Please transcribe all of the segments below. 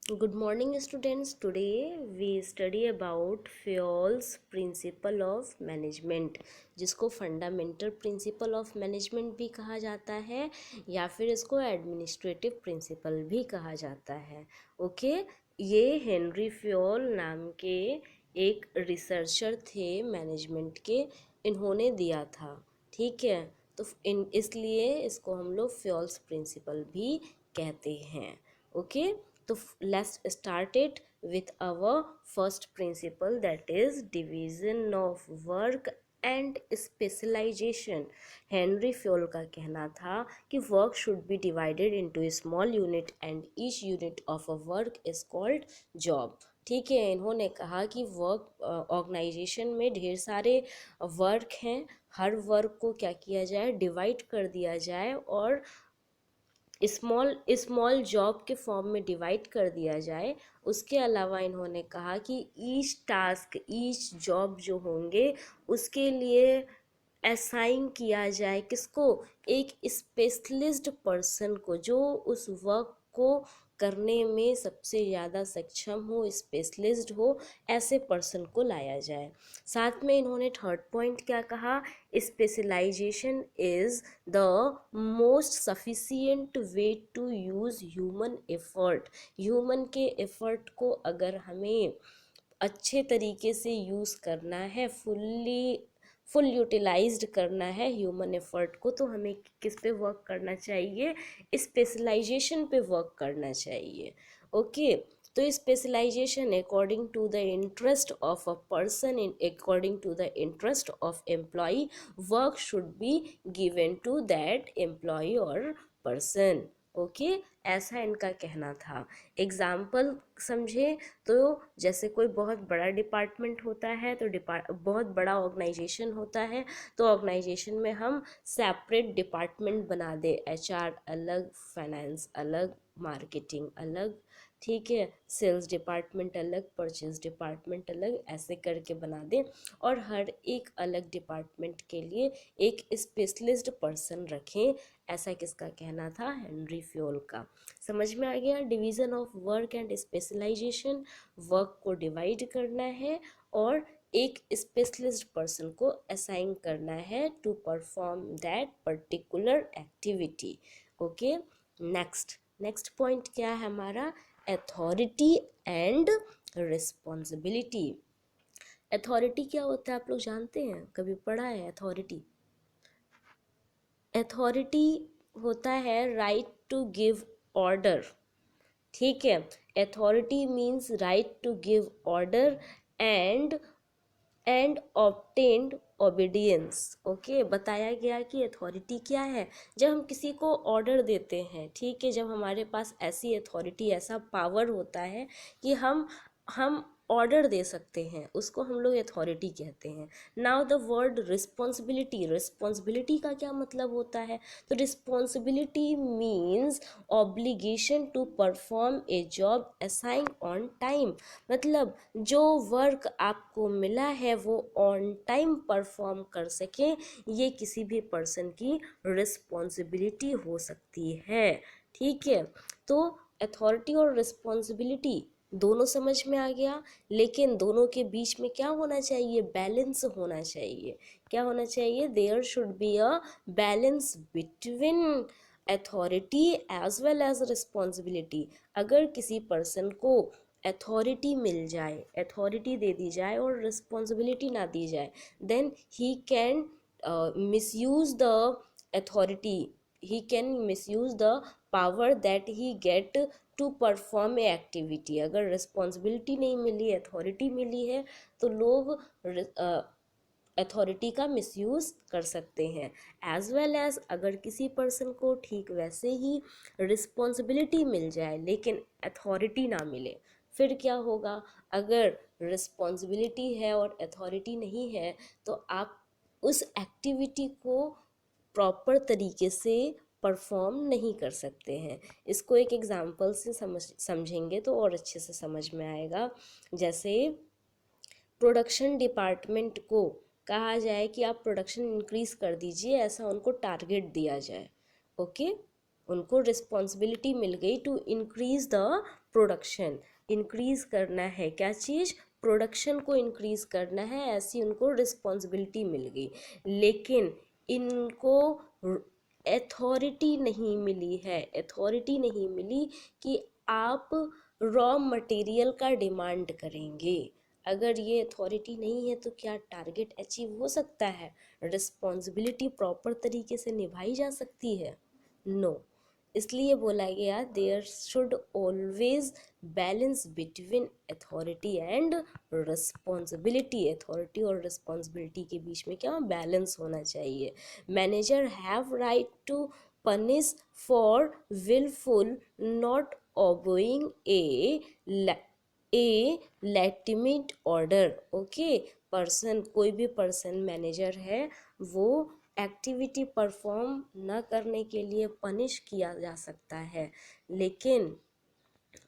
Good morning students. Today we study about Fayol's principle of management, जिसको fundamental principle of management भी कहा जाता है या फिर इसको एडमिनिस्ट्रेटिव प्रिंसिपल भी कहा जाता है। ओके, ये हेनरी फ्योल नाम के एक रिसर्चर थे मैनेजमेंट के, इन्होंने दिया था। ठीक है, तो इसलिए इसको हम लोग फ्योल्स प्रिंसिपल भी कहते हैं। ओके, तो let's start it with our first principle, that is division of work and specialization। Henry Fayol का कहना था कि work should B divided into A small unit and each unit of a work is called job. ठीक है, इन्होंने कहा कि work organisation में ढेर सारे वर्क हैं, हर वर्क को क्या किया जाए, डिवाइड कर दिया जाए और स्मॉल जॉब के फॉर्म में डिवाइड कर दिया जाए। उसके अलावा इन्होंने कहा कि ईच टास्क, ईच जॉब जो होंगे उसके लिए असाइन किया जाए किसको, एक स्पेशलिस्ट पर्सन को, जो उस वर्क को करने में सबसे ज़्यादा सक्षम हो, स्पेशलिस्ट हो, ऐसे पर्सन को लाया जाए। साथ में इन्होंने थर्ड पॉइंट क्या कहा, specialisation is the most sufficient way to use human effort. Human के एफर्ट को अगर हमें अच्छे तरीके से यूज़ करना है, फुल यूटिलाइज्ड करना है ह्यूमन एफर्ट को, तो हमें किस पे वर्क करना चाहिए, स्पेशलाइजेशन पे वर्क करना चाहिए। ओके, तो specialisation according to the interest of a person, in according to the interest of employ, work should be given to that employ और पर्सन। ओके, ऐसा इनका कहना था। एग्जाम्पल समझे तो जैसे कोई बहुत बड़ा डिपार्टमेंट होता है, तो बहुत बड़ा ऑर्गेनाइजेशन होता है, तो ऑर्गेनाइजेशन में हम सेपरेट डिपार्टमेंट बना दे, एचआर अलग, फाइनेंस अलग, मार्केटिंग अलग, ठीक है, सेल्स डिपार्टमेंट अलग, परचेज डिपार्टमेंट अलग, ऐसे करके बना दें और हर एक अलग डिपार्टमेंट के लिए एक स्पेशलिस्ट पर्सन रखें। ऐसा किसका कहना था, हेनरी फ्योल का। समझ में आ गया, division of work and specialisation, work को डिवाइड करना है और एक स्पेशलिस्ट पर्सन को असाइन करना है to perform that particular activity. Okay, next point क्या है हमारा, अथॉरिटी एंड रिस्पॉन्सिबिलिटी। अथॉरिटी क्या होता है आप लोग जानते हैं, कभी पढ़ा है अथॉरिटी? अथॉरिटी होता है राइट टू गिव ऑर्डर। ठीक है, authority means right to give order and obtained obedience. Okay, बताया गया कि अथॉरिटी क्या है, जब हम किसी को ऑर्डर देते हैं, ठीक है, जब हमारे पास ऐसी अथॉरिटी, ऐसा पावर होता है कि हम ऑर्डर दे सकते हैं, उसको हम लोग अथॉरिटी कहते हैं। Now the word responsibility, responsibility का क्या मतलब होता है, तो responsibility means obligation to perform a job assign on time. मतलब जो वर्क आपको मिला है वो ऑन टाइम परफॉर्म कर सके, ये किसी भी पर्सन की रिस्पॉन्सिबिलिटी हो सकती है। ठीक है, तो अथॉरिटी और रिस्पॉन्सिबिलिटी दोनों समझ में आ गया, लेकिन दोनों के बीच में क्या होना चाहिए, बैलेंस होना चाहिए। क्या होना चाहिए, there should be a balance between authority as well as responsibility. अगर किसी पर्सन को अथॉरिटी मिल जाए, अथॉरिटी दे दी जाए और रिस्पॉन्सिबिलिटी ना दी जाए, then he can misuse the authority, he can misuse the power that he get to perform a activity। अगर रिस्पॉन्सिबिलिटी नहीं मिली, अथॉरिटी मिली है, तो लोग अथॉरिटी का मिसयूज़ कर सकते हैं। एज वेल एज अगर किसी पर्सन को ठीक वैसे ही रिस्पॉन्सिबिलिटी मिल जाए लेकिन अथॉरिटी ना मिले, फिर क्या होगा, अगर रिस्पॉन्सिबिलिटी है और अथॉरिटी नहीं है, तो आप उस एक्टिविटी को प्रॉपर तरीके से परफॉर्म नहीं कर सकते हैं। इसको एक एग्जांपल से समझेंगे तो और अच्छे से समझ में आएगा। जैसे प्रोडक्शन डिपार्टमेंट को कहा जाए कि आप प्रोडक्शन इंक्रीज़ कर दीजिए, ऐसा उनको टारगेट दिया जाए। ओके, उनको रिस्पॉन्सिबिलिटी मिल गई to increase the production, increase करना है क्या चीज़, प्रोडक्शन को इंक्रीज करना है, ऐसी उनको रिस्पॉन्सिबिलिटी मिल गई। लेकिन इनको अथॉरिटी नहीं मिली है, अथॉरिटी नहीं मिली कि आप रॉ मटेरियल का डिमांड करेंगे। अगर ये अथॉरिटी नहीं है तो क्या टारगेट अचीव हो सकता है, रिस्पॉन्सिबिलिटी प्रॉपर तरीके से निभाई जा सकती है? नो। इसलिए बोला गया there should always balance between authority and responsibility, authority और रिस्पॉन्सिबिलिटी के बीच में क्या बैलेंस होना चाहिए। Manager have right to punish for wilful not obeying a legitimate order. Okay, person, कोई भी पर्सन मैनेजर है, वो एक्टिविटी परफॉर्म न करने के लिए पनिश किया जा सकता है, लेकिन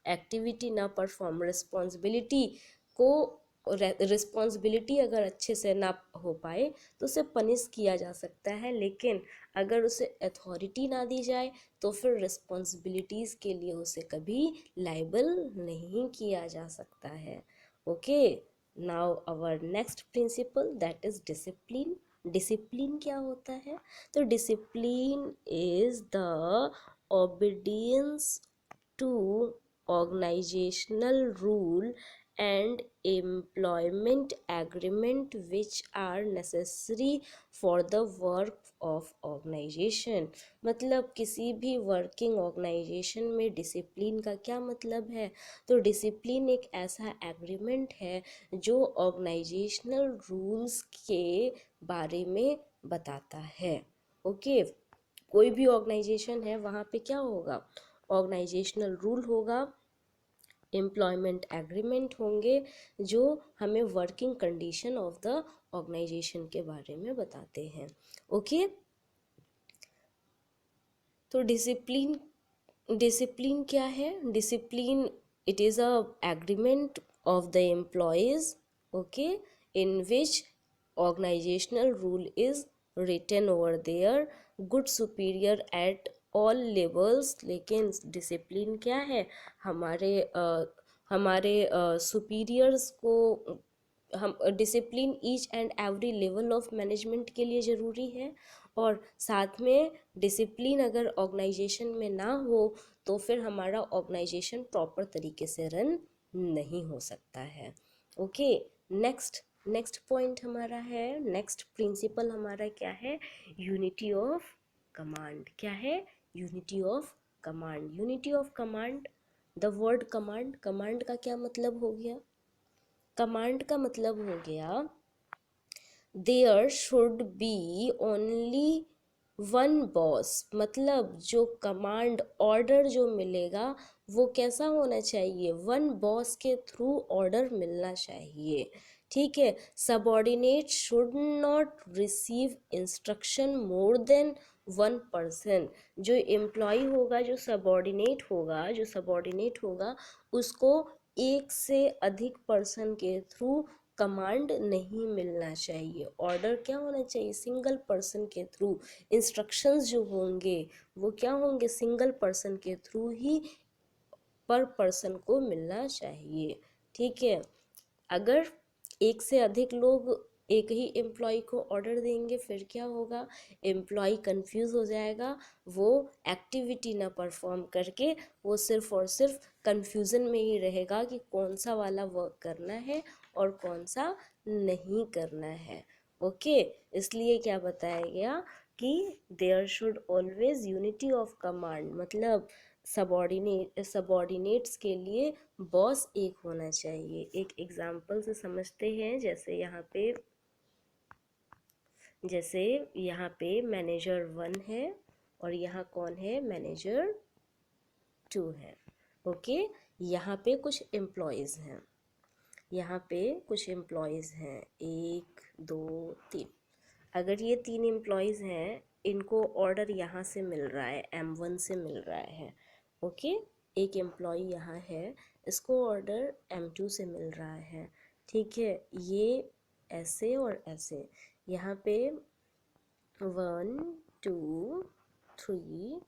एक्टिविटी ना परफॉर्म, रिस्पॉन्सिबिलिटी अगर अच्छे से ना हो पाए तो उसे पनिश किया जा सकता है, लेकिन अगर उसे अथॉरिटी ना दी जाए तो फिर रिस्पॉन्सिबिलिटीज़ के लिए उसे कभी लाइबल नहीं किया जा सकता है। Okay, now our next principle that is discipline. Discipline क्या होता है? तो discipline is the obedience to organizational rule and employment agreement which are necessary for the work of organization। मतलब किसी भी वर्किंग ऑर्गेनाइजेशन में डिसिप्लिन का क्या मतलब है? तो डिसिप्लिन एक ऐसा एग्रीमेंट है जो ऑर्गेनाइजेशनल रूल्स के बारे में बताता है। ओके, कोई भी ऑर्गेनाइजेशन है वहाँ पे क्या होगा, ऑर्गेनाइजेशनल रूल होगा, एम्प्लॉयमेंट एग्रीमेंट होंगे जो हमें working condition of the organisation के बारे में बताते हैं। ओके, तो डिसिप्लिन, डिसिप्लिन क्या है? Discipline it is a agreement of the employees, okay, in which organizational rule is written over there, good superior at all levels। लेकिन डिसिप्लिन क्या है, हमारे सुपीरियर्स को, हम discipline each and every level of management के लिए ज़रूरी है, और साथ में डिसिप्लिन अगर ऑर्गेनाइजेशन में ना हो तो फिर हमारा ऑर्गेनाइजेशन प्रॉपर तरीके से रन नहीं हो सकता है। ओके, नेक्स्ट पॉइंट हमारा है, नेक्स्ट प्रिंसिपल हमारा क्या है, यूनिटी ऑफ कमांड। क्या है? Unity of command. Unity of command, the word command, command का क्या मतलब हो गया? कमांड का मतलब हो गया there should be only one boss. मतलब जो कमांड ऑर्डर जो मिलेगा वो कैसा होना चाहिए, वन बॉस के थ्रू ऑर्डर मिलना चाहिए। ठीक है, subordinate should not receive instruction more than one person. जो एम्प्लॉय होगा, जो सबॉर्डिनेट होगा उसको एक से अधिक पर्सन के थ्रू कमांड नहीं मिलना चाहिए। ऑर्डर क्या होना चाहिए, सिंगल पर्सन के थ्रू। इंस्ट्रक्शंस जो होंगे वो क्या होंगे, सिंगल पर्सन के थ्रू ही पर पर्सन को मिलना चाहिए। ठीक है, अगर एक से अधिक लोग एक ही एम्प्लॉय को ऑर्डर देंगे फिर क्या होगा, एम्प्लॉय कंफ्यूज हो जाएगा, वो एक्टिविटी ना परफॉर्म करके वो सिर्फ और सिर्फ कंफ्यूजन में ही रहेगा कि कौन सा वाला वर्क करना है और कौन सा नहीं करना है। ओके, इसलिए क्या बताया गया कि there should always unity of command, मतलब सबॉर्डिनेट्स के लिए बॉस एक होना चाहिए। एक एग्जाम्पल से समझते हैं, जैसे यहाँ पे मैनेजर 1 है और यहाँ कौन है, मैनेजर 2 है। ओके, यहाँ पे कुछ एम्प्लॉयज़ हैं, एक दो तीन। अगर ये 3 एम्प्लॉयज़ हैं, इनको ऑर्डर यहाँ से मिल रहा है, M1 से मिल रहा है। ओके, एक एम्प्लॉय यहाँ है, इसको ऑर्डर M2 से मिल रहा है। ठीक है, ये ऐसे और ऐसे, यहाँ पे 1 2 3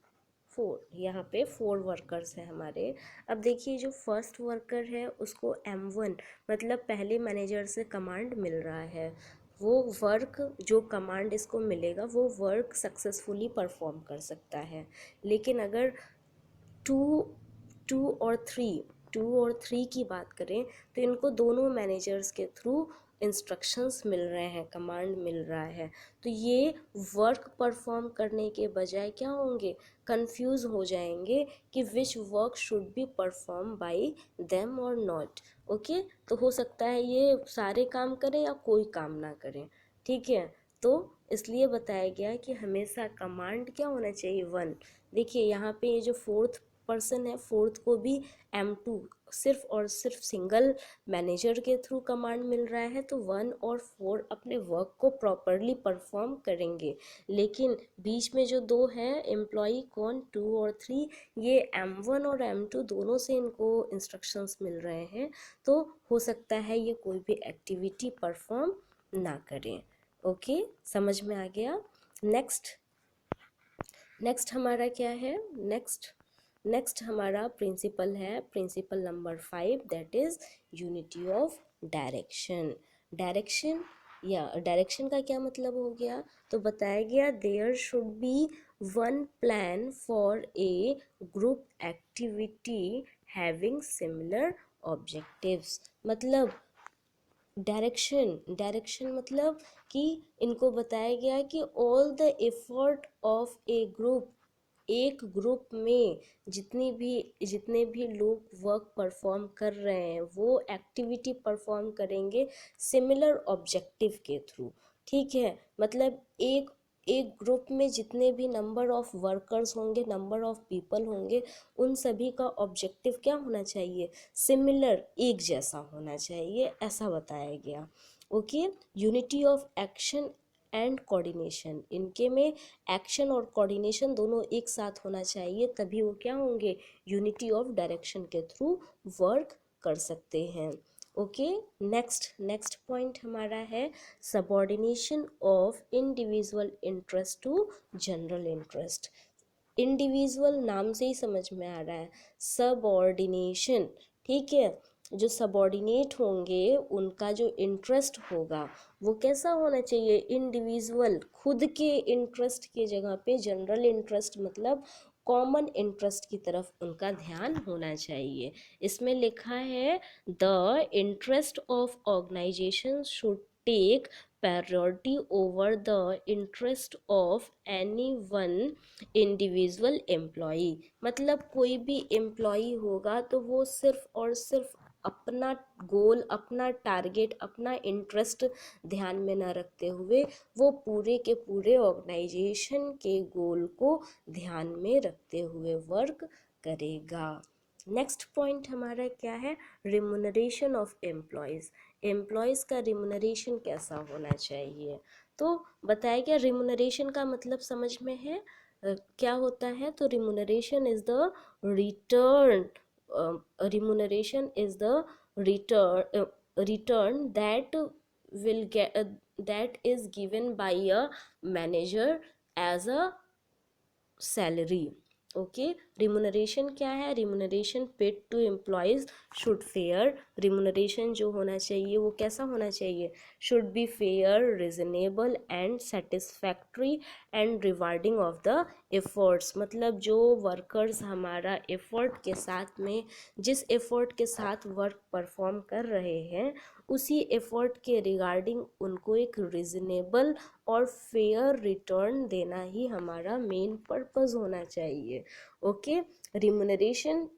फोर, यहाँ पे फोर वर्कर्स हैं हमारे। अब देखिए जो फर्स्ट वर्कर है उसको M1 मतलब पहले मैनेजर से कमांड मिल रहा है, वो वर्क जो कमांड इसको मिलेगा वो वर्क सक्सेसफुली परफॉर्म कर सकता है। लेकिन अगर टू टू और थ्री टू और थ्री की बात करें तो इनको दोनों मैनेजर्स के थ्रू इंस्ट्रक्शंस मिल रहे हैं, कमांड मिल रहा है, तो ये वर्क परफॉर्म करने के बजाय क्या होंगे, कंफ्यूज हो जाएंगे कि which work should be perform by them और नॉट। ओके, तो हो सकता है ये सारे काम करें या कोई काम ना करें। ठीक है, तो इसलिए बताया गया कि हमेशा कमांड क्या होना चाहिए, वन। देखिए यहाँ पे ये जो फोर्थ पर्सन है, फोर्थ को भी M2 सिर्फ और सिर्फ सिंगल मैनेजर के थ्रू कमांड मिल रहा है, तो वन और फोर अपने वर्क को प्रॉपरली परफॉर्म करेंगे। लेकिन बीच में जो दो है एम्प्लॉय, कौन, टू और थ्री, ये M1 और M2 दोनों से इनको इंस्ट्रक्शंस मिल रहे हैं, तो हो सकता है ये कोई भी एक्टिविटी परफॉर्म ना करें। ओके, समझ में आ गया। नेक्स्ट हमारा क्या है, नेक्स्ट हमारा प्रिंसिपल है, principle number 5, that is unity of direction. Direction या डायरेक्शन का क्या मतलब हो गया, तो बताया गया there should be one plan for a group activity having similar objectives. मतलब डायरेक्शन मतलब कि इनको बताया गया कि all the effort of a group, एक ग्रुप में जितने भी लोग वर्क परफॉर्म कर रहे हैं वो एक्टिविटी परफॉर्म करेंगे सिमिलर ऑब्जेक्टिव के थ्रू। ठीक है, मतलब एक एक ग्रुप में जितने भी नंबर ऑफ वर्कर्स होंगे, नंबर ऑफ पीपल होंगे, उन सभी का ऑब्जेक्टिव क्या होना चाहिए, सिमिलर, एक जैसा होना चाहिए, ऐसा बताया गया। Okay, unity of action and coordination, इनके में एक्शन और कोऑर्डिनेशन दोनों एक साथ होना चाहिए, तभी वो क्या होंगे, यूनिटी ऑफ डायरेक्शन के थ्रू वर्क कर सकते हैं। ओके, नेक्स्ट पॉइंट हमारा है subordination of individual interest to general interest. Individual नाम से ही समझ में आ रहा है, सबऑर्डिनेशन। ठीक है, जो सबऑर्डिनेट होंगे उनका जो इंटरेस्ट होगा वो कैसा होना चाहिए, इंडिविजुअल, खुद के इंटरेस्ट की जगह पे जनरल इंटरेस्ट मतलब कॉमन इंटरेस्ट की तरफ उनका ध्यान होना चाहिए। इसमें लिखा है the interest of organisation should take priority over the interest of any one individual employee. मतलब कोई भी एम्प्लॉई होगा तो वो सिर्फ और सिर्फ अपना गोल, अपना टारगेट, अपना इंटरेस्ट ध्यान में न रखते हुए वो पूरे के पूरे ऑर्गेनाइजेशन के गोल को ध्यान में रखते हुए वर्क करेगा। नेक्स्ट पॉइंट हमारा क्या है, रिमुनरेशन ऑफ एम्प्लॉयज़। एम्प्लॉयज़ का रिमुनरेशन कैसा होना चाहिए, तो बताया गया रिमुनरेशन का मतलब समझ में है क्या होता है, तो remuneration is the return, remuneration is the return that will get that is given by a manager as a salary. Okay, remuneration क्या है, remuneration paid to employees should fair, remuneration जो होना चाहिए वो कैसा होना चाहिए, should be fair, reasonable and satisfactory and rewarding of the efforts. मतलब जो वर्कर्स हमारा एफर्ट के साथ में, जिस एफर्ट के साथ वर्क परफॉर्म कर रहे हैं उसी एफर्ट के रिगार्डिंग उनको एक रिजनेबल और फेयर रिटर्न देना ही हमारा मेन पर्पस होना चाहिए। ओके, रिमुनरेशन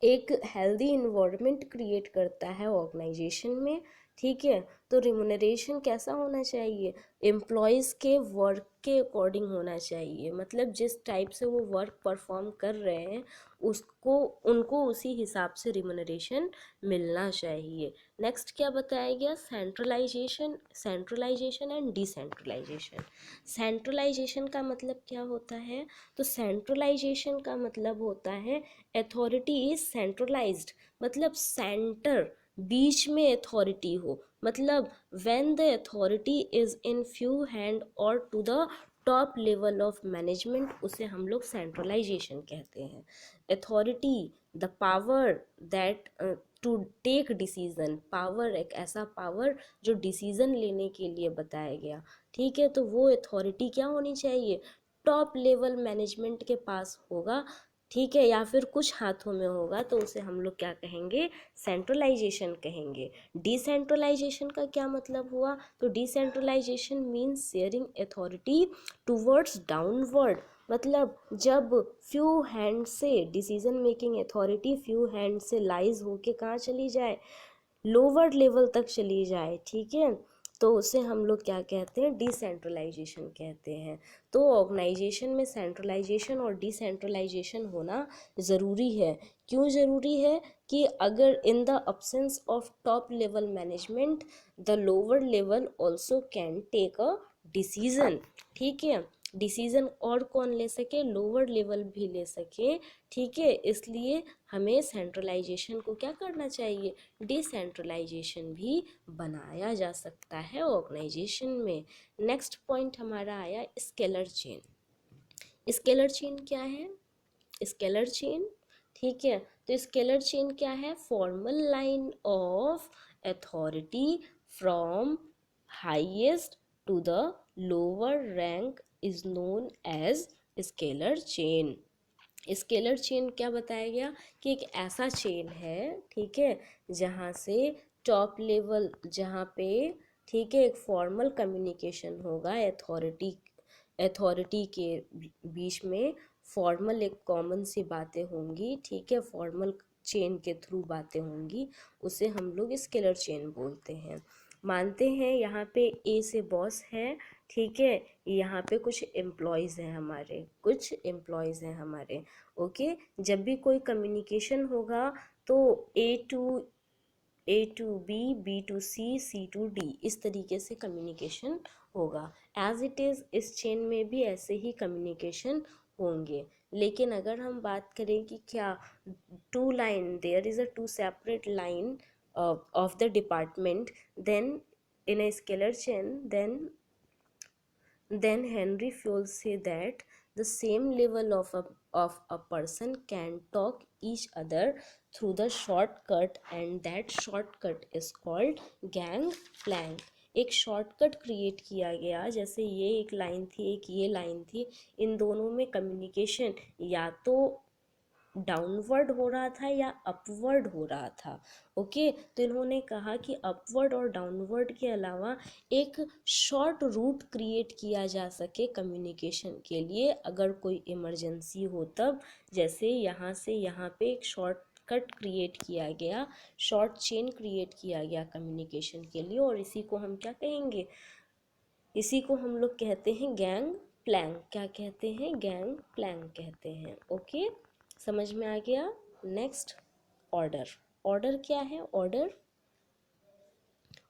एक हेल्दी इन्वायरमेंट क्रिएट करता है ऑर्गेनाइजेशन में। ठीक है, तो रिमुनरेशन कैसा होना चाहिए, एम्प्लॉयज़ के वर्क के अकॉर्डिंग होना चाहिए, मतलब जिस टाइप से वो वर्क परफॉर्म कर रहे हैं उसको उनको उसी हिसाब से रिमुनरेशन मिलना चाहिए। नेक्स्ट क्या बताया गया, सेंट्रलाइजेशन एंड डिसेंट्रलाइजेशन। सेंट्रलाइजेशन का मतलब क्या होता है, तो सेंट्रलाइजेशन का मतलब होता है अथॉरिटी इज सेंट्रलाइज्ड, मतलब सेंटर, बीच में अथॉरिटी हो, मतलब when the authority is in few hand or to the top level of management, उसे हम लोग सेंट्रलाइजेशन कहते हैं। Authority, the power that to take decision, power, एक ऐसा पावर जो डिसीजन लेने के लिए बताया गया, ठीक है। तो वो अथॉरिटी क्या होनी चाहिए, टॉप लेवल मैनेजमेंट के पास होगा, ठीक है, या फिर कुछ हाथों में होगा, तो उसे हम लोग क्या कहेंगे, सेंट्रलाइजेशन कहेंगे। डिसेंट्रलाइजेशन का क्या मतलब हुआ, तो decentralisation means sharing authority towards downward, मतलब जब फ्यू हैंड से decision making authority few hand से लाइज होके कहाँ चली जाए, लोअर लेवल तक चली जाए, ठीक है, तो उसे हम लोग क्या कहते हैं, डिसेंट्रलाइजेशन कहते हैं। तो ऑर्गेनाइजेशन में सेंट्रलाइजेशन और डिसेंट्रलाइजेशन होना ज़रूरी है। क्यों ज़रूरी है, कि अगर in the absence of top level management the lower level also can take a decision, ठीक है, डिसीजन और कौन ले सके, लोअर लेवल भी ले सके, ठीक है। इसलिए हमें सेंट्रलाइजेशन को क्या करना चाहिए, डिसेंट्रलाइजेशन भी बनाया जा सकता है ऑर्गेनाइजेशन में। नेक्स्ट पॉइंट हमारा आया स्केलर चेन। स्केलर चेन क्या है, स्केलर चेन, ठीक है, तो स्केलर चेन क्या है, formal line of authority from highest to the lower rank is known as scalar chain. Scalar chain क्या बताया गया, कि एक ऐसा चेन है, ठीक है, जहाँ से टॉप लेवल, जहाँ पे, ठीक है, एक फॉर्मल कम्युनिकेशन होगा अथॉरिटी के बीच में, फॉर्मल एक कॉमन सी बातें होंगी, ठीक है, फॉर्मल चेन के थ्रू बातें होंगी, उसे हम लोग स्केलर चेन बोलते हैं। मानते हैं यहाँ पे ए से बॉस है, ठीक है, यहाँ पे कुछ एम्प्लॉयज़ हैं हमारे, कुछ एम्प्लॉयज़ हैं हमारे, ओके। जब भी कोई कम्युनिकेशन होगा तो A to B to C to D, इस तरीके से कम्युनिकेशन होगा। एज इट इज़ इस चेन में भी ऐसे ही कम्युनिकेशन होंगे। लेकिन अगर हम बात करें कि क्या two line, there is a two separate line of the department, then in a scalar chain, then Henry Fowles say that the same level of a person can talk each other through the shortcut, and that shortcut is called gangplank। एक shortcut create किया गया, जैसे ये एक line थी, एक ये line थी, इन दोनों में कम्युनिकेशन या तो डाउनवर्ड हो रहा था या अपवर्ड हो रहा था, ओके। तो इन्होंने कहा कि अपवर्ड और डाउनवर्ड के अलावा एक शॉर्ट रूट क्रिएट किया जा सके कम्युनिकेशन के लिए, अगर कोई इमरजेंसी हो तब, जैसे यहाँ से यहाँ पे एक शॉर्ट कट क्रिएट किया गया, शॉर्ट चेन क्रिएट किया गया कम्युनिकेशन के लिए, और इसी को हम क्या कहेंगे, इसी को हम लोग कहते हैं गैंग प्लैंक। क्या कहते हैं, गैंग प्लैंक कहते हैं, ओके, समझ में आ गया। Next, order. ऑर्डर क्या है, ऑर्डर,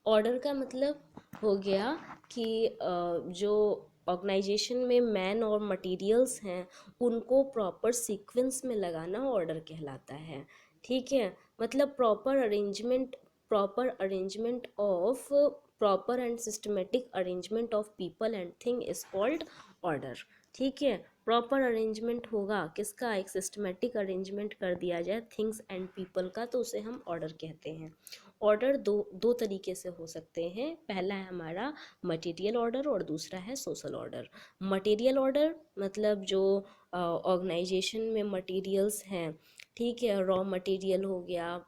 ऑर्डर का मतलब हो गया कि जो ऑर्गेनाइजेशन में मैन और मटेरियल्स हैं उनको प्रॉपर सीक्वेंस में लगाना ऑर्डर कहलाता है, ठीक है, मतलब proper and systematic arrangement of people and thing is called order, ठीक है। प्रॉपर अरेंजमेंट होगा किसका, एक सिस्टमेटिक अरेंजमेंट कर दिया जाए थिंग्स एंड पीपल का, तो उसे हम ऑर्डर कहते हैं। ऑर्डर दो तरीके से हो सकते हैं, पहला है हमारा मटेरियल ऑर्डर और दूसरा है सोशल ऑर्डर। मटेरियल ऑर्डर मतलब जो ऑर्गेनाइजेशन में मटेरियल्स हैं, ठीक है, रॉ मटेरियल हो गया,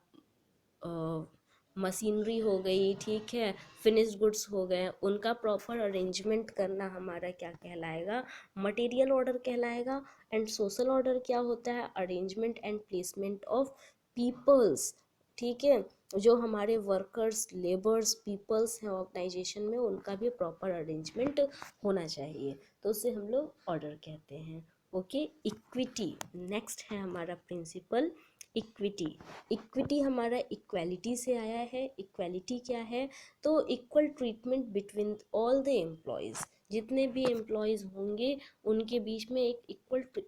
मशीनरी हो गई, ठीक है, फिनिश्ड गुड्स हो गए, उनका प्रॉपर अरेंजमेंट करना हमारा क्या कहलाएगा, मटेरियल ऑर्डर कहलाएगा। एंड सोशल ऑर्डर क्या होता है, arrangement and placement of peoples, ठीक है, जो हमारे वर्कर्स, लेबर्स, पीपल्स हैं ऑर्गेनाइजेशन में, उनका भी प्रॉपर अरेंजमेंट होना चाहिए, तो उसे हम लोग ऑर्डर कहते हैं, ओके। इक्विटी, नेक्स्ट है हमारा प्रिंसिपल, इक्विटी। इक्विटी हमारा इक्वालिटी से आया है। इक्वालिटी क्या है, तो equal treatment between all the employees, जितने भी एम्प्लॉयज़ होंगे उनके बीच में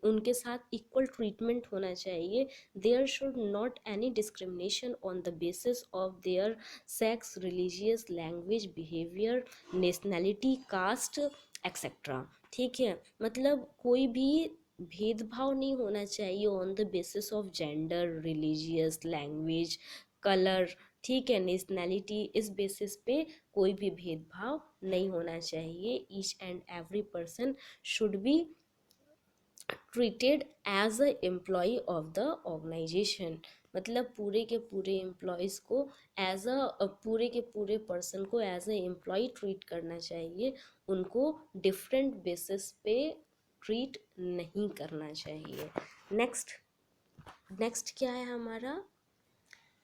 उनके साथ इक्वल ट्रीटमेंट होना चाहिए। There should not any discrimination on the basis of their sex, religious, language, behaviour, nationality, caste etcetera, ठीक है, मतलब कोई भी भेदभाव नहीं होना चाहिए on the basis of gender, religious, language, colour, ठीक है, नेशनैलिटी, इस बेसिस पे कोई भी भेदभाव नहीं होना चाहिए। Each and every person should be treated as a employ of the organisation, मतलब पूरे के पूरे एम्प्लॉयज़ को एज अ पूरे के पूरे पर्सन को एज अ एम्प्लॉय ट्रीट करना चाहिए, उनको डिफरेंट बेसिस पे ट्रीट नहीं करना चाहिए। नेक्स्ट, नेक्स्ट क्या है हमारा,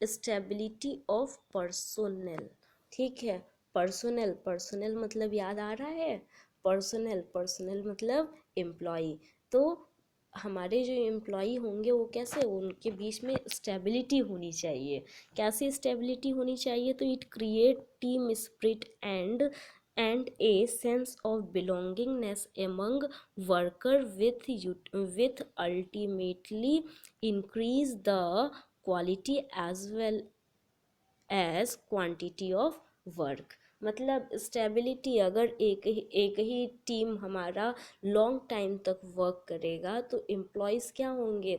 स्टेबिलिटी ऑफ पर्सोनल, ठीक है, पर्सोनल, पर्सोनल मतलब याद आ रहा है, पर्सोनल, पर्सोनल मतलब एम्प्लॉय, तो हमारे जो एम्प्लॉय होंगे वो कैसे, उनके बीच में स्टेबिलिटी होनी चाहिए। कैसी स्टेबिलिटी होनी चाहिए, तो it create team spirit and a sense of belongingness among worker with ultimately increase the quality as well as quantity of work. मतलब स्टेबिलिटी, अगर एक ही टीम हमारा लॉन्ग टाइम तक वर्क करेगा तो एम्प्लॉयज़ क्या होंगे,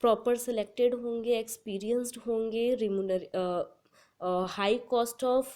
प्रॉपर सिलेक्टेड होंगे, एक्सपीरियंस्ड होंगे, रिम्यूनर high cost of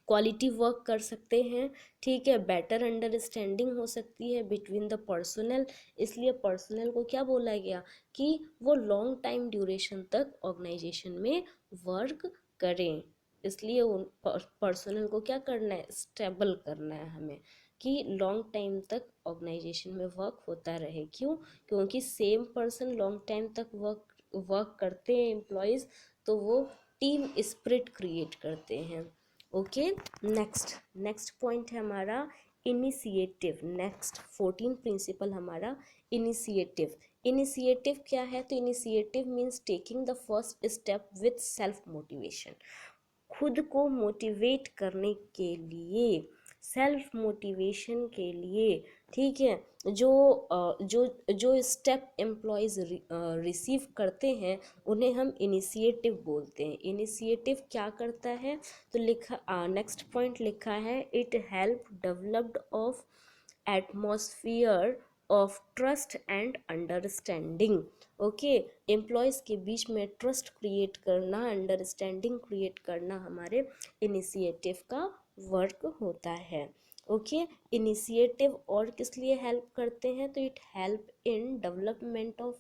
quality work कर सकते हैं, ठीक है, बेटर अंडरस्टैंडिंग हो सकती है बिटवीन द पर्सनल। इसलिए पर्सनल को क्या बोला गया कि वो लॉन्ग टाइम ड्यूरेशन तक ऑर्गेनाइजेशन में वर्क करें। इसलिए उन पर्सनल को क्या करना है, स्टेबल करना है हमें, कि लॉन्ग टाइम तक ऑर्गेनाइजेशन में वर्क होता रहे। क्यों, क्योंकि सेम पर्सन लॉन्ग टाइम तक वर्क करते हैं एम्प्लॉयज़, तो वो टीम स्पिरिट क्रिएट करते हैं। ओके, नेक्स्ट, नेक्स्ट पॉइंट है हमारा इनिशिएटिव। नेक्स्ट 14 प्रिंसिपल हमारा इनिशिएटिव। इनिशिएटिव क्या है, तो initiative means taking the first step with self motivation, खुद को मोटिवेट करने के लिए, सेल्फ मोटिवेशन के लिए, ठीक है, जो स्टेप एम्प्लॉयज़ रिसीव करते हैं उन्हें हम इनिशिएटिव बोलते हैं। इनिशिएटिव क्या करता है, तो लिखा, नेक्स्ट पॉइंट लिखा है, it help developed of atmosphere of trust and understanding. Okay, employees के बीच में ट्रस्ट क्रिएट करना, अंडरस्टैंडिंग क्रिएट करना हमारे इनिशिएटिव का वर्क होता है। ओके, इनिशिएटिव और किस लिए हेल्प करते हैं, तो it help in development of,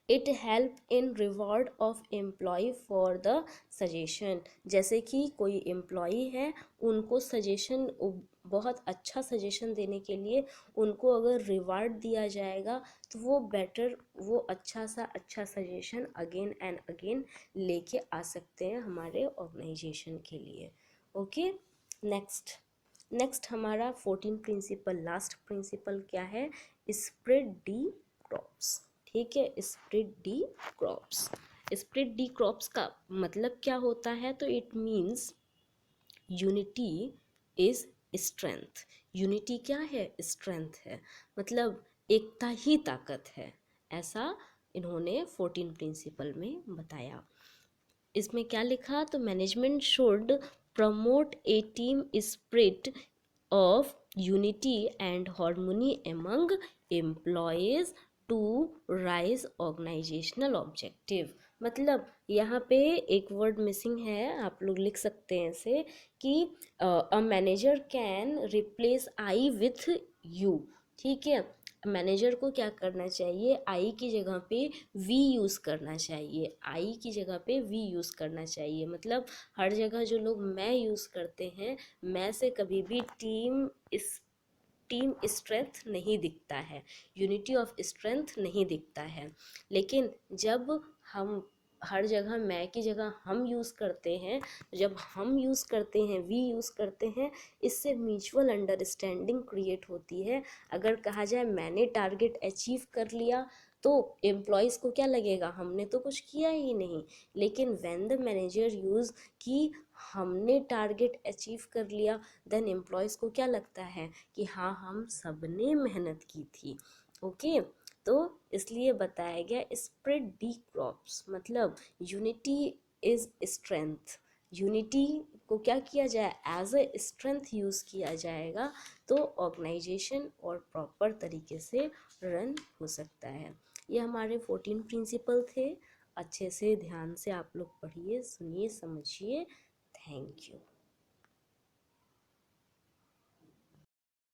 it help in reward of employ for the suggestion. जैसे कि कोई एम्प्लॉय है, उनको सजेशन, बहुत अच्छा सजेशन देने के लिए उनको अगर रिवार्ड दिया जाएगा तो वो बेटर, वो अच्छा सजेशन अगेन एंड अगेन लेके आ सकते हैं हमारे ऑर्गेनाइजेशन के लिए। ओके, नेक्स्ट, नेक्स्ट हमारा 14 प्रिंसिपल, लास्ट प्रिंसिपल क्या है, स्प्रेड दी क्रॉप्स, ठीक है, स्प्रेड दी क्रॉप्स। स्प्रेड दी क्रॉप्स का मतलब क्या होता है, तो it means unity is strength. Unity क्या है, स्ट्रेंथ है, मतलब एकता ही ताकत है, ऐसा इन्होंने 14 प्रिंसिपल में बताया। इसमें क्या लिखा, तो management should promote a team spirit of unity and harmony among employees to rise organisational objective. मतलब यहाँ पे एक वर्ड मिसिंग है, आप लोग लिख सकते हैं इसे, कि a manager can replace I with you, ठीक है, मैनेजर को क्या करना चाहिए, आई की जगह पे वी यूज़ करना चाहिए, आई की जगह पे वी यूज़ करना चाहिए। मतलब हर जगह जो लोग मैं यूज़ करते हैं, मैं से कभी भी टीम स्ट्रेंथ नहीं दिखता है, यूनिटी ऑफ स्ट्रेंथ नहीं दिखता है। लेकिन जब हम हर जगह मैं की जगह हम यूज़ करते हैं, जब हम यूज़ करते हैं, वी यूज़ करते हैं, इससे म्यूचुअल अंडरस्टैंडिंग क्रिएट होती है। अगर कहा जाए मैंने टारगेट अचीव कर लिया, तो एम्प्लॉयज़ को क्या लगेगा, हमने तो कुछ किया ही नहीं। लेकिन व्हेन द मैनेजर यूज़ कि हमने टारगेट अचीव कर लिया, देन एम्प्लॉयज़ को क्या लगता है कि हाँ, हम सबने मेहनत की थी। ओके, तो इसलिए बताया गया स्प्रेड दी क्रॉप्स, मतलब यूनिटी इज स्ट्रेंथ, यूनिटी को क्या किया जाए, एज अ स्ट्रेंथ यूज़ किया जाएगा, तो ऑर्गेनाइजेशन और प्रॉपर तरीके से रन हो सकता है। ये हमारे 14 प्रिंसिपल थे। अच्छे से ध्यान से आप लोग पढ़िए, सुनिए, समझिए। Thank you.